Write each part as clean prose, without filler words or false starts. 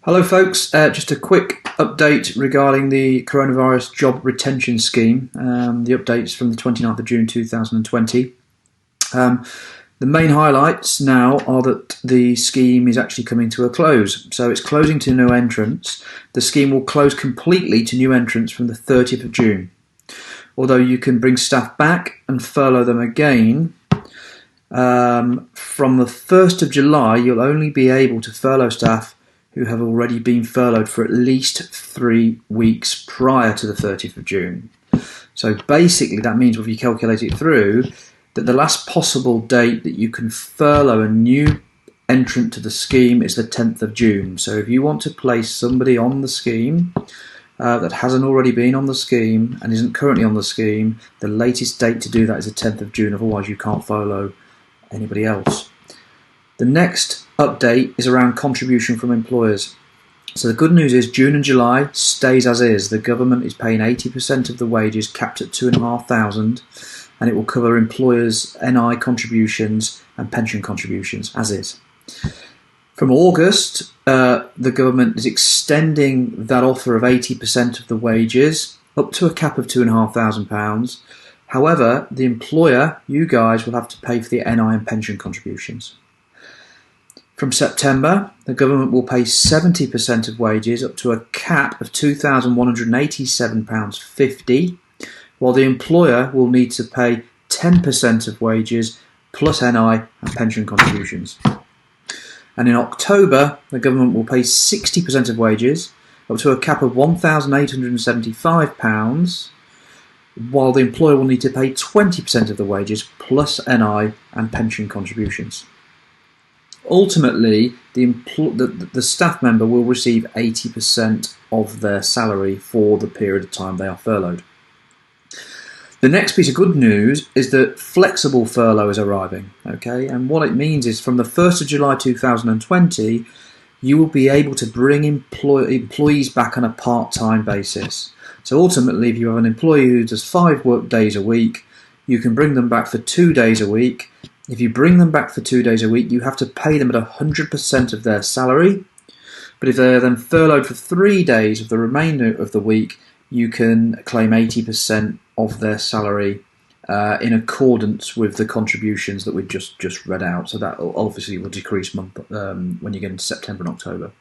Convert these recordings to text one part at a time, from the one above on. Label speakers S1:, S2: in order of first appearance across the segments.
S1: Hello folks, just a quick update regarding the coronavirus job retention scheme. The updates from the 29th of June 2020. The main highlights now are that the scheme is actually coming to a close. So it's closing to new entrants. The scheme will close completely to new entrants from the 30th of June. Although you can bring staff back and furlough them again, from the 1st of July you'll only be able to furlough staff who have already been furloughed for at least 3 weeks prior to the 30th of June. So basically that means, if you calculate it through, that the last possible date that you can furlough a new entrant to the scheme is the 10th of June. So if you want to place somebody on the scheme that hasn't already been on the scheme and isn't currently on the scheme, the latest date to do that is the 10th of June, otherwise you can't furlough anybody else. The next update is around contribution from employers. So the good news is June and July stays as is. The government is paying 80% of the wages, capped at $2,500, and it will cover employers' NI contributions and pension contributions as is. From August, the government is extending that offer of 80% of the wages up to a cap of £2,500. However, the employer, you guys, will have to pay for the NI and pension contributions. From September, the government will pay 70% of wages up to a cap of £2,187.50, while the employer will need to pay 10% of wages plus NI and pension contributions. And in October, the government will pay 60% of wages up to a cap of £1,875, while the employer will need to pay 20% of the wages plus NI and pension contributions. Ultimately, the staff member will receive 80% of their salary for the period of time they are furloughed. The next piece of good news is that flexible furlough is arriving. Okay, and what it means is from the 1st of July 2020, you will be able to bring employees back on a part-time basis. So ultimately, if you have an employee who does 5 work days a week, you can bring them back for 2 days a week. If you bring them back for 2 days a week, you have to pay them at 100% of their salary. But if they're then furloughed for 3 days of the remainder of the week, you can claim 80% of their salary in accordance with the contributions that we've just read out. So that obviously will decrease when you get into September and October.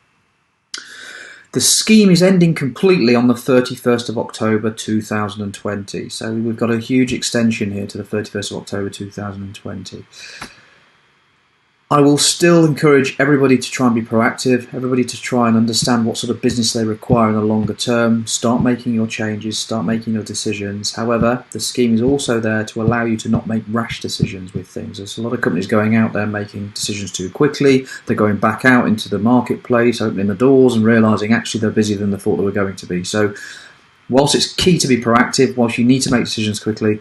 S1: The scheme is ending completely on the 31st of October 2020. So we've got a huge extension here to the 31st of October 2020. I will still encourage everybody to try and be proactive, everybody to try and understand what sort of business they require in the longer term. Start making your changes, start making your decisions. However, the scheme is also there to allow you to not make rash decisions with things. There's a lot of companies going out there making decisions too quickly. They're going back out into the marketplace, opening the doors and realising actually they're busier than they thought they were going to be. So whilst it's key to be proactive, whilst you need to make decisions quickly,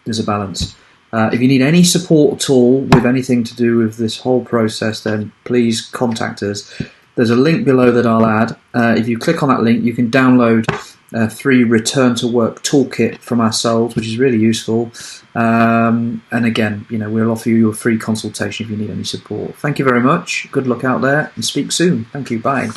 S1: there's a balance. If you need any support at all with anything to do with this whole process, then please contact us. There's a link below that I'll add. If you click on that link, you can download a free return to work toolkit from ourselves, which is really useful. And again, we'll offer you a free consultation if you need any support. Thank you very much. Good luck out there and speak soon. Thank you. Bye.